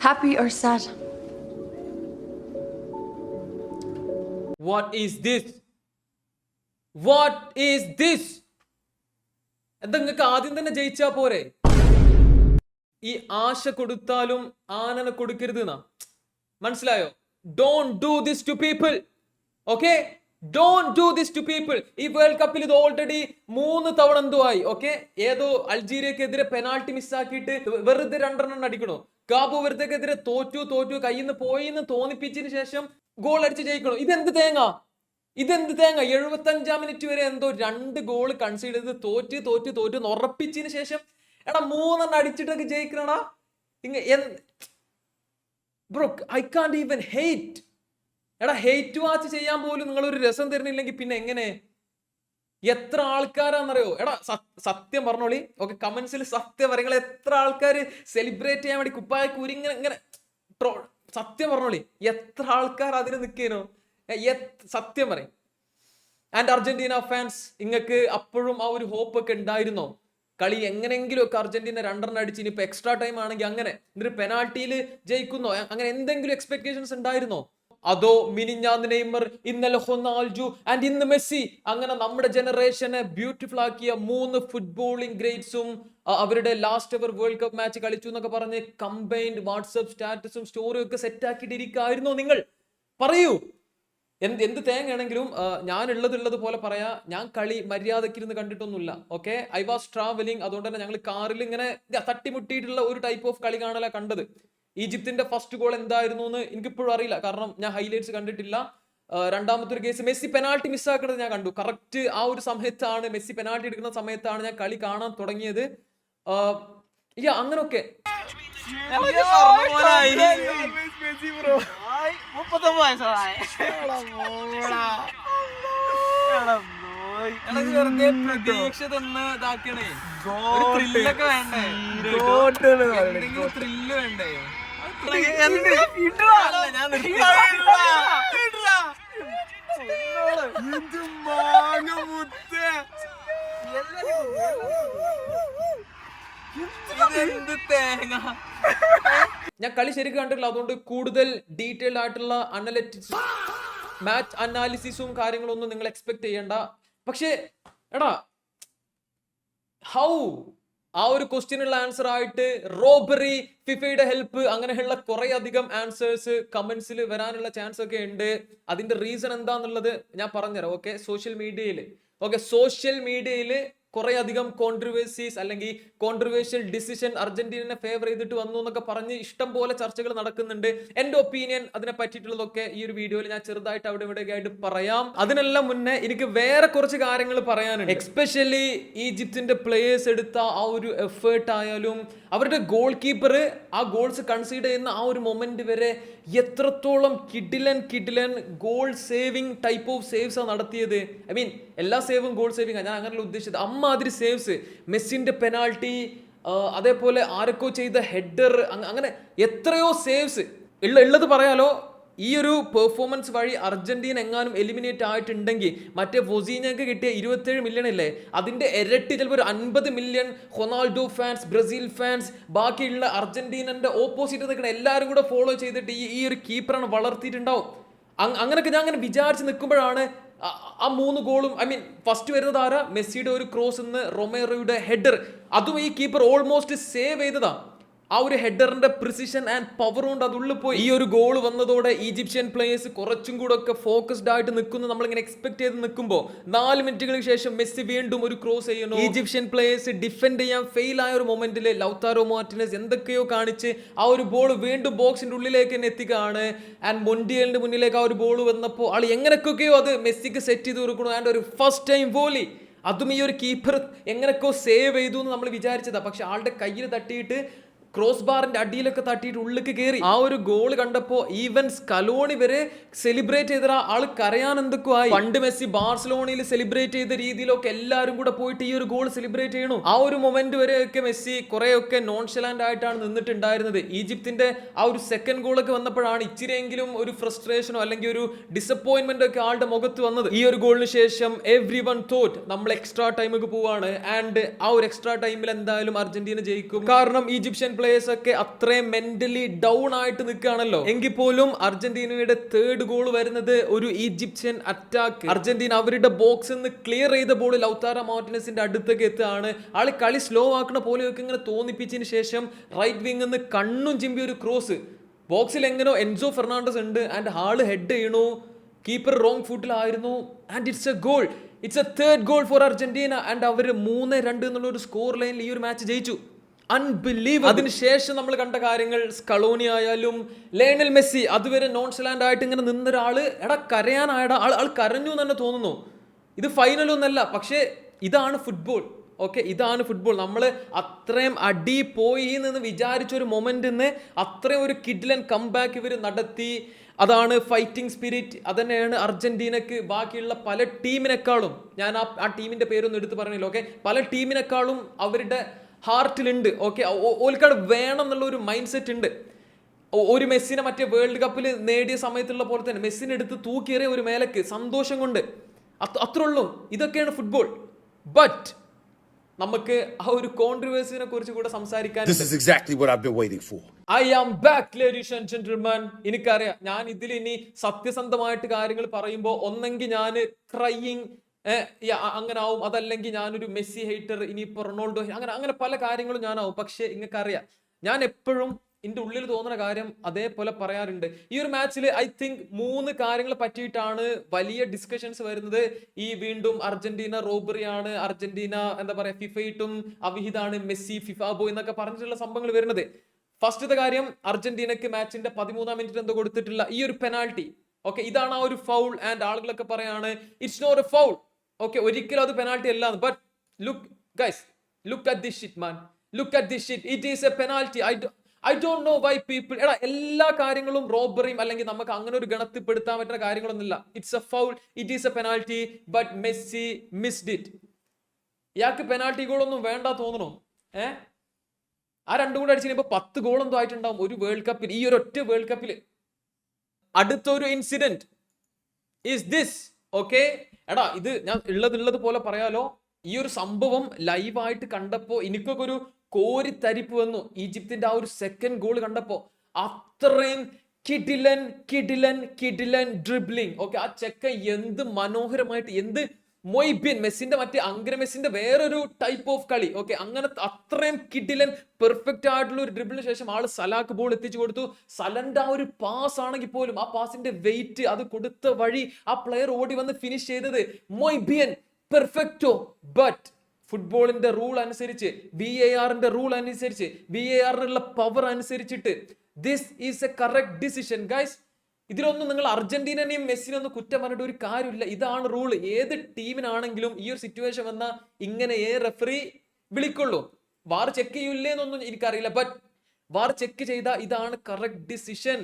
Happy or sad? What is this? What is this? എന്താ നിങ്ങൾക്ക് ആദ്യം തന്നെ ജയിച്ചാ പോരെ? ഈ ആശ കൊടുത്താലും ആനനെ കൊടുക്കരുത് എന്നാ മനസ്സിലായോ? Don't do this to people. Okay? Don't do this to people. ഈ വേൾഡ് കപ്പിൽ ഇത് ഓൾറെഡി 3 തവണ എന്തോ ആയി. ഓക്കെ, ഏതോ അൾജീരിയക്കെതിരെ പെനാൾട്ടി മിസ്സാക്കിയിട്ട് വെറുതെ 2 റൺ അടിക്കണോ? കാബോ വെറുതെക്കെതിരെ തോറ്റു കയ്യിൽ നിന്ന് പോയിന്ന് തോന്നിപ്പിച്ചതിന് ശേഷം ഗോൾ അടിച്ച് ജയിക്കണോ? ഇതെന്ത് തേങ്ങ? 75-ാം മിനിറ്റ് വരെ എന്തോ 2 ഗോൾ കൺസീഡ് ചെയ്ത് തോറ്റ് ഉറപ്പിച്ചതിന് ശേഷം എടാ 3 എണ്ണം അടിച്ചിട്ടൊക്കെ ജയിക്കണടാ. Bro, I can't even hate. എടാ, ഹേറ്റ് വാച്ച് ചെയ്യാൻ പോലും നിങ്ങൾ ഒരു രസം തരുന്നില്ലെങ്കിൽ പിന്നെ എങ്ങനെ? എത്ര ആൾക്കാരാന്നറിയോ? എടാ സത്യം പറഞ്ഞോളി. ഓക്കെ, കമന്റ്സിൽ സത്യം പറയും. നിങ്ങൾ എത്ര ആൾക്കാർ സെലിബ്രേറ്റ് ചെയ്യാൻ വേണ്ടി കുപ്പായ ഇങ്ങനെ സത്യം പറഞ്ഞോളി. എത്ര ആൾക്കാർ അതിന് നിൽക്കേനോ? സത്യം പറയും. ആൻഡ് അർജന്റീന ഫാൻസ്, നിങ്ങൾക്ക് അപ്പോഴും ആ ഒരു ഹോപ്പ് ഒക്കെ ഉണ്ടായിരുന്നോ? കളി എങ്ങനെയെങ്കിലും ഒക്കെ അർജന്റീന 2 റൺ അടിച്ച് ഇനിയിപ്പോ എക്സ്ട്രാ ടൈം ആണെങ്കിൽ അങ്ങനെ എന്നിട്ട് പെനാൾട്ടിയിൽ ജയിക്കുന്നോ, അങ്ങനെ എന്തെങ്കിലും എക്സ്പെക്ടേഷൻസ് ഉണ്ടായിരുന്നോ? അതോ മിനിഞ്ഞാന്ന് നെയ്മർ, ഇന്നലെ റൊണാൾഡോ ആൻഡ് ഇന്ന് മെസ്സി, അങ്ങനെ നമ്മുടെ ജനറേഷനെ ബ്യൂട്ടിഫുൾ ആക്കിയ 3 ഫുട്ബോളിംഗ് ഗ്രേറ്റ്സും അവരുടെ last ever world cup match കളിച്ചു എന്നൊക്കെ പറഞ്ഞ് കമ്പൈൻഡ് വാട്സ്ആപ്പ് സ്റ്റാറ്റസും സ്റ്റോറിയും ഒക്കെ സെറ്റ് ആക്കിയിട്ടിരിക്കായിരുന്നോ നിങ്ങൾ? പറയൂ. എന്ത് തേങ്ങയാണെങ്കിലും ഞാൻ ഉള്ളത് പോലെ പറയാ. ഞാൻ കളി മര്യാദയ്ക്ക് ഇരുന്ന് കണ്ടിട്ടൊന്നുമില്ല. Okay, I was travelling. അതുകൊണ്ട് തന്നെ ഞങ്ങൾ കാറിൽ ഇങ്ങനെ തട്ടിമുട്ടിയിട്ടുള്ള ഒരു ടൈപ്പ് ഓഫ് കളി കാണല കണ്ടത്. ഈജിപ്തിന്റെ ഫസ്റ്റ് ഗോൾ എന്തായിരുന്നു എന്ന് എനിക്കിപ്പോഴും അറിയില്ല, കാരണം ഞാൻ ഹൈലൈറ്റ്സ് കണ്ടിട്ടില്ല. രണ്ടാമത്തെ ഒരു കേസ് മെസ്സി പെനാൾട്ടി മിസ്സാക്കുന്നത് ഞാൻ കണ്ടു. കറക്റ്റ് ആ ഒരു സമയത്താണ്, മെസ്സി പെനാൾട്ടി എടുക്കുന്ന സമയത്താണ് ഞാൻ കളി കാണാൻ തുടങ്ങിയത്. അങ്ങനൊക്കെ പ്രതീക്ഷ തന്ന് ഇതാക്കണേ. ത്രില്ലൊക്കെ വേണ്ടേ? ത്രില്ല് വേണ്ടേ? ഞാൻ കളി ശരിക്കും കണ്ടിട്ടില്ല, അതുകൊണ്ട് കൂടുതൽ ഡീറ്റെയിൽഡ് ആയിട്ടുള്ള അനലിറ്റിക്സ്, മാച്ച് അനാലിസിസും കാര്യങ്ങളൊന്നും നിങ്ങൾ എക്സ്പെക്ട് ചെയ്യണ്ട. പക്ഷേ എടാ, ഹൗ ആ ഒരു ക്വസ്റ്റ്യനുള്ള ആൻസർ ആയിട്ട് റോബറി, ഫിഫയുടെ ഹെൽപ്പ്, അങ്ങനെയുള്ള കുറെ അധികം ആൻസേഴ്സ് കമന്റ്സിൽ വരാനുള്ള ചാൻസ് ഒക്കെ ഉണ്ട്. അതിന്റെ റീസൺ എന്താന്നുള്ളത് ഞാൻ പറഞ്ഞുതരാം. ഓക്കെ, സോഷ്യൽ മീഡിയയിൽ കുറെ അധികം കോൺട്രവേഴ്സീസ് അല്ലെങ്കിൽ കോൺട്രവേഴ്ഷ്യൽ ഡിസിഷൻ അർജന്റീനനെ ഫേവർ ചെയ്തിട്ട് വന്നു എന്നൊക്കെ പറഞ്ഞ് ഇഷ്ടം പോലെ ചർച്ചകൾ നടക്കുന്നുണ്ട്. എന്റെ ഒപ്പീനിയൻ അതിനെ പറ്റിയിട്ടുള്ളതൊക്കെ ഈ ഒരു വീഡിയോയിൽ ഞാൻ ചെറുതായിട്ട് അവിടെ ഇവിടെ ആയിട്ട് പറയാം. അതിനെല്ലാം മുന്നേ എനിക്ക് വേറെ കുറച്ച് കാര്യങ്ങൾ പറയാനുണ്ട്. എക്സ്പെഷ്യലി ഈജിപ്തിന്റെ പ്ലേയേഴ്സ് എടുത്ത ആ ഒരു എഫേർട്ട് ആയാലും അവരുടെ ഗോൾ കീപ്പർ ആ ഗോൾസ് കൺസീഡ് ചെയ്യുന്ന ആ ഒരു മൊമെന്റ് വരെ എത്രത്തോളം കിഡിലൻ goal saving type of saves ആണ് നടത്തിയത്. ഐ മീൻ എല്ലാ സേവും ഗോൾ സേവിങ് ഞാൻ അങ്ങനെയുള്ള ഉദ്ദേശിച്ചത്. അമ്മാതിരി സേവ്സ്, മെസ്സിന്റെ പെനാൾട്ടി, അതേപോലെ ആരൊക്കെ ചെയ്ത ഹെഡർ, അങ്ങനെ എത്രയോ സേവ്സ് ഉള്ളത് പറയാലോ. ഈ ഒരു പെർഫോമൻസ് വഴി അർജന്റീന എങ്ങാനും എലിമിനേറ്റ് ആയിട്ടുണ്ടെങ്കിൽ മറ്റേ വൊസീനയ്ക്ക് കിട്ടിയ 27 മില്യൺ ഇല്ലേ, അതിന്റെ ഇരട്ടി, ചിലപ്പോൾ ഒരു 50 million Ronaldo fans, Brazil fans, ബാക്കിയുള്ള അർജന്റീനന്റെ ഓപ്പോസിറ്റ് നിൽക്കുന്ന എല്ലാവരും കൂടെ ഫോളോ ചെയ്തിട്ട് ഈ ഒരു കീപ്പറാണ് വളർത്തിയിട്ടുണ്ടാവും. അങ്ങനെയൊക്കെ ഞാൻ അങ്ങനെ വിചാരിച്ച് നിൽക്കുമ്പോഴാണ് ആ 3 ഗോളും, ഐ മീൻ ഫസ്റ്റ് വരുന്നത് ആരാ? മെസ്സിയുടെ ഒരു ക്രോസ് നിന്ന് റൊമേറോയുടെ ഹെഡർ, അതും ഈ കീപ്പർ ഓൾമോസ്റ്റ് സേവ് ചെയ്തതാ. ആ ഒരു ഹെഡറിന്റെ പ്രിസിഷൻ ആൻഡ് പവർ കൊണ്ട് അത് ഉള്ളിൽ പോയി. ഈ ഒരു ഗോൾ വന്നതോടെ ഈജിപ്ഷ്യൻ പ്ലേയേഴ്സ് കുറച്ചും കൂടെ ഒക്കെ ഫോക്കസ്ഡ് ആയിട്ട് നിൽക്കുന്നു. നമ്മളിങ്ങനെ എക്സ്പെക്ട് ചെയ്ത് നിൽക്കുമ്പോൾ 4 മിനിറ്റുകൾക്ക് ശേഷം മെസ്സി വീണ്ടും ഒരു ക്രോസ് ചെയ്യുന്നു. ഈജിപ്ഷ്യൻ പ്ലേയേഴ്സ് ഡിഫെൻഡ് ചെയ്യാൻ ഫെയിൽ ആയ ഒരു മൊമെന്റിൽ ലൗതാരോ മാർട്ടിനസ് എന്തൊക്കെയോ കാണിച്ച് ആ ഒരു ബോൾ വീണ്ടും ബോക്സിന്റെ ഉള്ളിലേക്ക് തന്നെ എത്തിക്കുകയാണ്. ആൻഡ് മൊണ്ടിയലിന്റെ മുന്നിലേക്ക് ആ ഒരു ബോൾ വന്നപ്പോൾ ആൾ എങ്ങനെയൊക്കെയോ അത് മെസ്സിക്ക് സെറ്റ് ചെയ്ത് കൊടുക്കണം. ആൻഡ് ഒരു ഫസ്റ്റ് ടൈം വോളി, അതും ഈ ഒരു കീപ്പർ എങ്ങനെയൊക്കെയോ സേവ് ചെയ്തു എന്ന് നമ്മൾ വിചാരിച്ചതാ. പക്ഷെ ആളുടെ കയ്യിൽ തട്ടിയിട്ട് ക്രോസ് ബാറിന്റെ അടിയിലൊക്കെ തട്ടിയിട്ട് ഉള്ളിലേക്ക് കയറി. ആ ഒരു ഗോൾ കണ്ടപ്പോ ഈവൻ സ്കലോണി വരെ സെലിബ്രേറ്റ് ചെയ്ത ആള് കരയാൻ എന്തൊക്കെ ആയി. പണ്ട് മെസ്സി ബാർസലോണയിൽ സെലിബ്രേറ്റ് ചെയ്ത രീതിയിലൊക്കെ എല്ലാവരും കൂടെ പോയിട്ട് ഈ ഒരു ഗോൾ സെലിബ്രേറ്റ് ചെയ്യണു. ആ ഒരു മൊമെന്റ് വരെയൊക്കെ മെസ്സി കുറെയൊക്കെ നോൺഷലാന്റ് ആയിട്ടാണ് നിന്നിട്ടുണ്ടായിരുന്നത്. ഈജിപ്തിന്റെ ആ ഒരു സെക്കൻഡ് ഗോളൊക്കെ വന്നപ്പോഴാണ് ഇച്ചിരിയെങ്കിലും ഒരു ഫ്രസ്ട്രേഷനോ അല്ലെങ്കിൽ ഒരു ഡിസപ്പോയിന്റ്മെന്റ് ഒക്കെ ആളുടെ മുഖത്ത് വന്നത്. ഈ ഒരു ഗോളിന് ശേഷം എവ്രി വൺ തോറ്റ് നമ്മൾ എക്സ്ട്രാ ടൈമിലേക്ക് പോവാണ്. ആൻഡ് ആ ഒരു എക്സ്ട്രാ ടൈമിൽ എന്തായാലും അർജന്റീന ജയിക്കും, കാരണം ഈജിപ്ഷ്യൻ പ്ലേയേഴ്സ് ഒക്കെ അത്രയും മെന്റലി ഡൗൺ ആയിട്ട് നിൽക്കുകയാണല്ലോ. എങ്കിൽ പോലും അർജന്റീനയുടെ തേർഡ് ഗോൾ വരുന്നത് ഒരു ഈജിപ്ഷ്യൻ അറ്റാക്ക്. അർജന്റീന അവരുടെ ബോക്സിൽ നിന്ന് ക്ലിയർ ചെയ്ത ബോൾ ലൗതാരോ മാർട്ടിനസിന്റെ അടുത്തേക്ക് എത്തുകയാണ്. ആള് കളി സ്ലോ ആക്കുന്ന പോലെയൊക്കെ ഇങ്ങനെ തോന്നിപ്പിച്ചതിന് ശേഷം റൈറ്റ് വിങ് നിന്ന് കണ്ണും ചിമ്പി ഒരു ക്രോസ്. ബോക്സിൽ എങ്ങനെയോ എൻസോ ഫെർണാണ്ടസ് ഉണ്ട് ആൻഡ് ആള് ഹെഡ് ചെയ്യണു. കീപ്പർ റോങ് ഫുട്ടിലായിരുന്നു and it's a goal. It's a third goal for Argentina and അവർ 3-2 എന്നുള്ള ഒരു സ്കോർ ലൈനിൽ ഈ ഒരു മാച്ച് ജയിച്ചു. അൺബിലീവബിൾ. അതിനുശേഷം നമ്മൾ കണ്ട കാര്യങ്ങൾ, സ്കലോണി ആയാലും ലയണൽ മെസ്സി അതുവരെ നോൺസലാൻഡ് ആയിട്ട് ഇങ്ങനെ നിന്നൊരാള് കരയാനായടാ, ആൾ കരഞ്ഞു എന്ന് തന്നെ തോന്നുന്നു. ഇത് ഫൈനലൊന്നല്ല, പക്ഷേ ഇതാണ് ഫുട്ബോൾ. ഓക്കെ, ഇതാണ് ഫുട്ബോൾ. നമ്മൾ അത്രയും അടി പോയി എന്ന് വിചാരിച്ച ഒരു മൊമെന്റിന്ന് അത്രയും ഒരു കിഡ്ലൻ കംബാക്ക് ഇവർ നടത്തി. അതാണ് ഫൈറ്റിംഗ് സ്പിരിറ്റ്. അതന്നെയാണ് അർജന്റീനക്ക് ബാക്കിയുള്ള പല ടീമിനേക്കാളും, ഞാൻ ആ ടീമിന്റെ പേരൊന്നും എടുത്ത് പറഞ്ഞില്ല, ഓക്കെ, പല ടീമിനേക്കാളും അവരുടെ ഹാർട്ടിലുണ്ട്. ഓക്കെ, ഓൽക്കാട് വേണം എന്നുള്ള ഒരു മൈൻഡ് സെറ്റ് ഉണ്ട്. ഒരു മെസ്സിനെ മറ്റേ വേൾഡ് കപ്പിൽ നേടിയ സമയത്തുള്ള പോലെ തന്നെ മെസ്സിനെ എടുത്ത് തൂക്കിയേറിയ ഒരു മേലക്ക് സന്തോഷം കൊണ്ട് അത്രേ ഉള്ളൂ. ഇതൊക്കെയാണ് ഫുട്ബോൾ. ബട്ട് നമുക്ക് ആ ഒരു കോൺട്രവേഴ്സിനെ കുറിച്ച് കൂടെ സംസാരിക്കാൻ. This is exactly what I've been waiting for. I am back, ladies and gentlemen. എനിക്കറിയാം ഞാൻ ഇതിൽ ഇനി സത്യസന്ധമായിട്ട് കാര്യങ്ങൾ പറയുമ്പോൾ ഒന്നെങ്കിൽ ഞാൻ ക്രൈയിങ് അങ്ങനെ ആവും, അതല്ലെങ്കിൽ ഞാനൊരു മെസ്സി ഹേറ്റർ, ഇനിയിപ്പോ റൊണാൾഡോ അങ്ങനെ പല കാര്യങ്ങളും ഞാനാവും. പക്ഷെ നിങ്ങൾക്കറിയാം ഞാൻ എപ്പോഴും എൻ്റെ ഉള്ളിൽ തോന്നുന്ന കാര്യം അതേപോലെ പറയാറുണ്ട്. ഈ ഒരു മാച്ചിൽ ഐ തിങ്ക് 3 കാര്യങ്ങൾ പറ്റിയിട്ടാണ് വലിയ ഡിസ്കഷൻസ് വരുന്നത്. ഈ വീണ്ടും അർജന്റീന റോബറിയാണ്, അർജന്റീന എന്താ പറയാ ഫിഫയിട്ടും അവിഹിതാണ്, മെസ്സി ഫിഫ ബോയ് എന്നൊക്കെ പറഞ്ഞിട്ടുള്ള സംഭവങ്ങൾ വരുന്നത്. ഫസ്റ്റത്തെ കാര്യം, അർജന്റീനക്ക് മാച്ചിന്റെ 13-ാം മിനിറ്റ് എന്തോ കൊടുത്തിട്ടുള്ള ഈ ഒരു പെനാൽറ്റി. ഓക്കെ, ഇതാണ് ആ ഒരു ഫൗൾ ആൻഡ് ആളുകളൊക്കെ പറയാണ് it's not a foul. Okay, ഒരിക്കലും അത് പെനാൽറ്റി അല്ല. But look guys, look at this shit man, look at this shit. It is a penalty. I don't know why people. എല്ലാ കാര്യങ്ങളും റോബറിയും അല്ലെങ്കിൽ നമുക്ക് അങ്ങനെ ഒരു ഗണത്തിൽപ്പെടുത്താൻ പറ്റുന്ന കാര്യങ്ങളൊന്നുമില്ല. It's A foul, it is a penalty, but Messi missed it. ഇയാൾക്ക് penalty ഗോളൊന്നും വേണ്ട തോന്നണോ? ആ 2 കൂടെ അടിച്ച് കഴിയുമ്പോൾ 10 ഗോൾ എന്തോ ആയിട്ടുണ്ടാവും ഒരു വേൾഡ് കപ്പിൽ, ഈ ഒരു ഒറ്റ വേൾഡ് കപ്പിൽ. അടുത്തൊരു ഇൻസിഡന്റ് ഈസ് ദിസ്. ഓക്കെ, ഇത് ഞാൻ ഉള്ളത് പോലെ പറയാലോ. ഈ ഒരു സംഭവം ലൈവായിട്ട് കണ്ടപ്പോ എനിക്കൊക്കെ ഒരു കോരിത്തരിപ്പ് വന്നു. ഈജിപ്തിന്റെ ആ ഒരു സെക്കൻഡ് ഗോൾ കണ്ടപ്പോ അത്രയും കിഡിലൻ ഡ്രിബ്ലിംഗ്. ഓക്കെ, ആ ചെക്ക എന്ത് മനോഹരമായിട്ട്, എന്ത് മൊയ്ബിൻ മെസ്സിന്റെ മറ്റേ അങ്കര മെസ്സിന്റെ വേറൊരു ടൈപ്പ് ഓഫ് കളി. ഓക്കെ, അങ്ങനെ അത്രയും കിഡിലൻ പെർഫെക്റ്റ് ആയിട്ടുള്ള ഒരു ഡ്രിബിളിന് ശേഷം ആള് സലാക്ക് ബോൾ എത്തിച്ചു കൊടുത്തു. സലന്റെ ആ ഒരു പാസ് ആണെങ്കിൽ പോലും ആ പാസിന്റെ വെയിറ്റ്, അത് കൊടുത്ത വഴി ആ പ്ലെയർ ഓടി വന്ന് ഫിനിഷ് ചെയ്തത് മൊയ്ബിൻ പെർഫെക്റ്റോ. ബട്ട് ഫുട്ബോളിന്റെ റൂൾ അനുസരിച്ച്, VARന്റെ റൂൾ അനുസരിച്ച്, VARനുള്ള പവർ അനുസരിച്ചിട്ട് this is A correct decision guys. ഇതിലൊന്നും നിങ്ങൾ അർജന്റീനനെയും മെസ്സിനൊന്നും കുറ്റം പറഞ്ഞിട്ട് ഒരു കാര്യമില്ല. ഇതാണ് റൂൾ. ഏത് ടീമിനാണെങ്കിലും ഈ ഒരു സിറ്റുവേഷൻ വന്നാൽ ഇങ്ങനെ റെഫറി വിളിക്കുള്ളൂ. വാർ ചെക്ക് ചെയ്യൂലേ എന്നൊന്നും എനിക്കറിയില്ല, ബട്ട് വാർ ചെക്ക് ചെയ്ത ഇതാണ് കറക്റ്റ് ഡിസിഷൻ.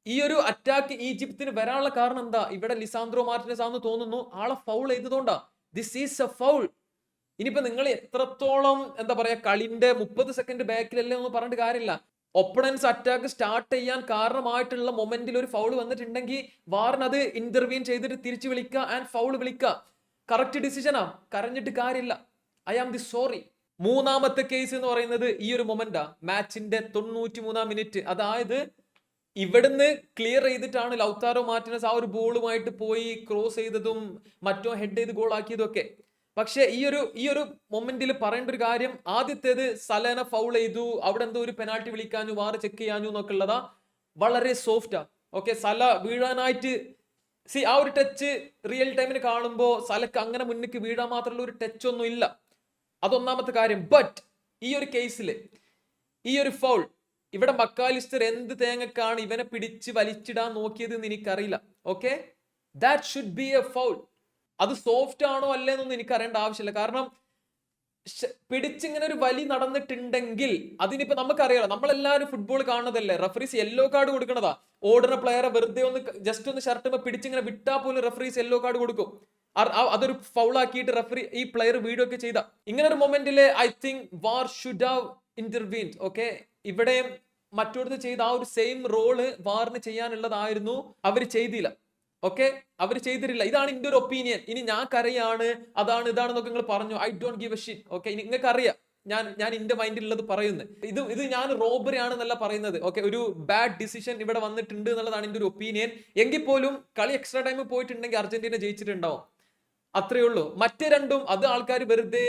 ഈ ഒരു അറ്റാക്ക് ഈജിപ്തിന് വരാനുള്ള കാരണം എന്താ? ഇവിടെ ലിസാൻഡ്രോ മാർട്ടിനസ് ആണെന്ന് തോന്നുന്നു, ആളെ ഫൗൾ ചെയ്തതുകൊണ്ടാ. This is a foul. ഇനിയിപ്പോ നിങ്ങൾ എത്രത്തോളം എന്താ പറയാ കളിന്റെ 30 സെക്കൻഡ് ബാക്കിലല്ലേ എന്ന് പറഞ്ഞിട്ട് കാര്യമില്ല. ഒപ്പണൻസ് അറ്റാക്ക് സ്റ്റാർട്ട് ചെയ്യാൻ കാരണമായിട്ടുള്ള മൊമെന്റിൽ ഒരു ഫൗൾ വന്നിട്ടുണ്ടെങ്കിൽ വാറിന് അത് ഇന്റർവ്യൂൻ ചെയ്തിട്ട് തിരിച്ചു വിളിക്കുക ആൻഡ് ഫൗൾ വിളിക്കുക. കറക്റ്റ് ഡിസിഷനാ, കരഞ്ഞിട്ട് കാര്യമില്ല. I am the sorry. 3-ാമത്തെ കേസ് എന്ന് പറയുന്നത് ഈ ഒരു മൊമെന്റാ, മാച്ചിന്റെ 93-ാം മിനിറ്റ്. അതായത് ഇവിടുന്ന് ക്ലിയർ ചെയ്തിട്ടാണ് ലൗതാരോ മാർട്ടിനസ് ആ ഒരു ബോളുമായിട്ട് പോയി ക്രോസ് ചെയ്തതും മറ്റോ ഹെഡ് ചെയ്ത് ഗോൾ ആക്കിയതും ഒക്കെ. പക്ഷെ ഈ ഒരു മൊമെന്റിൽ പറയേണ്ട ഒരു കാര്യം, ആദ്യത്തേത് സലേന ഫൗൾ ചെയ്തു, അവിടെ എന്തോ ഒരു പെനാൽറ്റി വിളിക്കാഞ്ഞു, വാറ് ചെക്ക് ചെയ്യാഞ്ഞു എന്നൊക്കെ ഉള്ളതാ, വളരെ സോഫ്റ്റാ. ഓക്കെ, സല വീഴാനായിട്ട് ആ ഒരു ടച്ച് റിയൽ ടൈമിന് കാണുമ്പോൾ സലക്ക് അങ്ങനെ മുന്നിക്ക് വീഴാൻ മാത്രമുള്ള ഒരു ടച്ച് ഒന്നും ഇല്ല. അതൊന്നാമത്തെ കാര്യം. ബട്ട് ഈ ഒരു കേസിൽ ഈ ഒരു ഫൗൾ, ഇവിടെ മക്കാലിസ്റ്റർ എന്ത് തേങ്ങക്കാണ് ഇവനെ പിടിച്ച് വലിച്ചിടാൻ നോക്കിയത് എന്ന് എനിക്കറിയില്ല. Okay, that should be A foul. അത് സോഫ്റ്റ് ആണോ അല്ലേന്നൊന്നും എനിക്ക് അറിയേണ്ട ആവശ്യമില്ല. കാരണം പിടിച്ചിങ്ങനെ ഒരു വലി നടന്നിട്ടുണ്ടെങ്കിൽ അതിനിപ്പോ നമുക്കറിയാലോ, നമ്മളെല്ലാവരും ഫുട്ബോൾ കാണുന്നതല്ലേ, റഫറീസ് യെല്ലോ കാർഡ് കൊടുക്കണതാ. ഓടുന്ന പ്ലെയറെ വെറുതെ ജസ്റ്റ് ഒന്ന് ഷർട്ട് പിടിച്ചിങ്ങനെ വിട്ടാ പോലും റഫറീസ് യെല്ലോ കാർഡ് കൊടുക്കും. അതൊരു ഫൗളാക്കിയിട്ട് റഫറി ഈ പ്ലെയർ വീഡിയോ ഒക്കെ ചെയ്ത ഇങ്ങനെ ഒരു മൊമെന്റില് I think VAR should have intervened. Okay, ഇവിടെ മറ്റോടത്ത് ചെയ്ത ആ ഒരു സെയിം റോള് വാറിന് ചെയ്യാനുള്ളതായിരുന്നു, അവർ ചെയ്തില്ല. ഓക്കെ, അവർ ചെയ്തിട്ടില്ല. ഇതാണ് എന്റെ ഒരു ഒപ്പീനിയൻ. ഇനി ഞാൻ കരയാണ്, അതാണ് ഇതാണെന്നൊക്കെ നിങ്ങൾ പറഞ്ഞു, I don't give A shit. Okay, നിങ്ങൾക്ക് അറിയാം ഞാൻ എന്റെ മൈൻഡിലുള്ളത് പറയുന്നത്. ഇത് ഞാൻ റോബറി ആണെന്നല്ല പറയുന്നത്. ഓക്കെ, ഒരു ബാഡ് ഡിസിഷൻ ഇവിടെ വന്നിട്ടുണ്ട് എന്നുള്ളതാണ് എന്റെ ഒരു ഒപ്പീനിയൻ. എങ്കിൽ പോലും കളി എക്സ്ട്രാ ടൈം പോയിട്ടുണ്ടെങ്കിൽ അർജന്റീന ജയിച്ചിട്ടുണ്ടാവും, അത്രേ ഉള്ളൂ. മറ്റേ രണ്ടും അത് ആൾക്കാർ വെറുതെ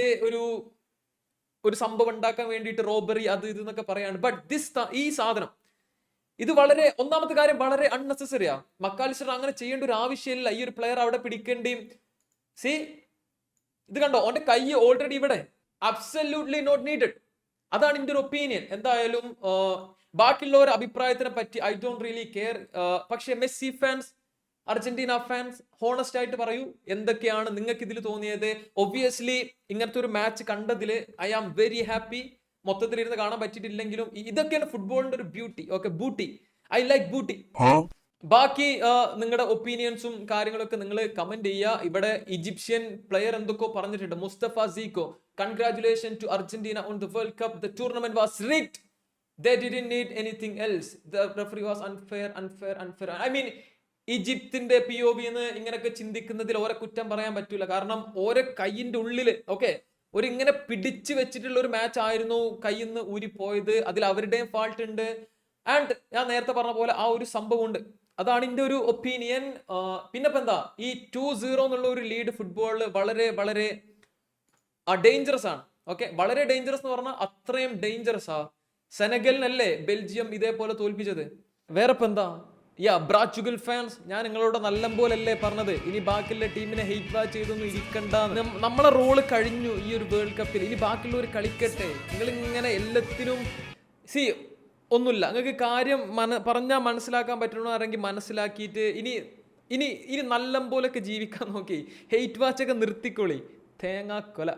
ഒരു സംഭവം ഉണ്ടാക്കാൻ വേണ്ടിയിട്ട് റോബറി അത് ഇത് എന്നൊക്കെ പറയാണ്. ബട്ട് ഈ സാധനം ഇത് വളരെ, ഒന്നാമത്തെ കാര്യം വളരെ അൺനെസസറിയാ. മക്കാലിസ്റ്റർ അങ്ങനെ ചെയ്യേണ്ട ഒരു ആവശ്യമില്ല. ഈ ഒരു പ്ലെയർ അവിടെ പിടിക്കേണ്ടിയും ഇത് കണ്ടോ, അവന്റെ കൈ ഓൾറെഡി ഇവിടെ. Absolutely not needed. അതാണ് എന്റെ ഒരു ഒപ്പീനിയൻ. എന്തായാലും ബാക്കിയുള്ളവരുടെ അഭിപ്രായത്തിനെ പറ്റി ഐ ഡോണ്ട് റിയലി കെയർ. പക്ഷെ Messi fans, Argentina fans, honest ആയിട്ട് പറയൂ, എന്തൊക്കെയാണ് നിങ്ങൾക്ക് ഇതിൽ തോന്നിയത്? ഒബ്വിയസ്ലി ഇങ്ങനത്തെ ഒരു മാച്ച് കണ്ടതിൽ ഐ ആം വെരി ഹാപ്പി. മൊത്തത്തിൽ ഇരുന്ന് കാണാൻ പറ്റിയിട്ടില്ലെങ്കിലും ഇതൊക്കെയാണ് ഫുട്ബോളിന്റെ ഒരു beauty. Okay, booty, I like booty. ബാക്കി നിങ്ങളുടെ ഒപ്പീനിയൻസും കാര്യങ്ങളൊക്കെ നിങ്ങൾ കമന്റ് ചെയ്യുക. ഇവിടെ ഈജിപ്ഷ്യൻ പ്ലെയർ എന്തൊക്കെയോ പറഞ്ഞിട്ടുണ്ട്, Mustafa Zico. Congratulation to Argentina on the world cup. The tournament was rigged. They didn't need anything else. The referee was unfair. I mean, ഈജിപ്തിന്റെ POV എന്ന് ഇങ്ങനെയൊക്കെ ചിന്തിക്കുന്നതിൽ ഓരോ കുറ്റം പറയാൻ പറ്റൂല. കാരണം ഓരോ കൈയിന്റെ ഉള്ളില് ഇങ്ങനെ പിടിച്ചു വെച്ചിട്ടുള്ള ഒരു മാച്ച് ആയിരുന്നു കയ്യിൽ നിന്ന് ഊരിപ്പോയത്. അതിൽ അവരുടെയും ഫാൾട്ട് ഉണ്ട്. ആൻഡ് ഞാൻ നേരത്തെ പറഞ്ഞ പോലെ ആ ഒരു സംഭവം ഉണ്ട്. അതാണ് എന്റെ ഒരു ഒപ്പീനിയൻ. പിന്നെ എന്താ, ഈ 2-0 എന്നുള്ള ഒരു ലീഡ് ഫുട്ബോളിൽ വളരെ വളരെ ഡേഞ്ചറസ് ആണ്. ഓക്കെ, വളരെ ഡേഞ്ചറസ് എന്ന് പറഞ്ഞാൽ അത്രയും ഡേഞ്ചറസ് ആ. സെനഗലിനല്ലേ ബെൽജിയം ഇതേപോലെ തോൽപ്പിച്ചത്. വേറെ എന്താ, ബ്രാച്ചുഗൽ ഫാൻസ്, ഞാൻ നിങ്ങളോട് നല്ല പോലല്ലേ പറഞ്ഞത്, ഇനി ബാക്കിയുള്ള ടീമിനെ ഹെയ്റ്റ് വാച്ച് ചെയ്തൊന്നും ഇരിക്കണ്ട. നമ്മളെ റോള് കഴിഞ്ഞു ഈ ഒരു വേൾഡ് കപ്പിൽ. ഇനി ബാക്കിയുള്ളവർ കളിക്കട്ടെ. നിങ്ങൾ ഇങ്ങനെ എല്ലാത്തിനും ഒന്നുമില്ല. നിങ്ങൾക്ക് കാര്യം പറഞ്ഞാൽ മനസ്സിലാക്കാൻ പറ്റണമെങ്കിൽ മനസ്സിലാക്കിയിട്ട് ഇനി നല്ല പോലൊക്കെ ജീവിക്കാൻ നോക്കി. ഹെയ്റ്റ് വാച്ചൊക്കെ നിർത്തിക്കോളി. തേങ്ങാക്കൊല.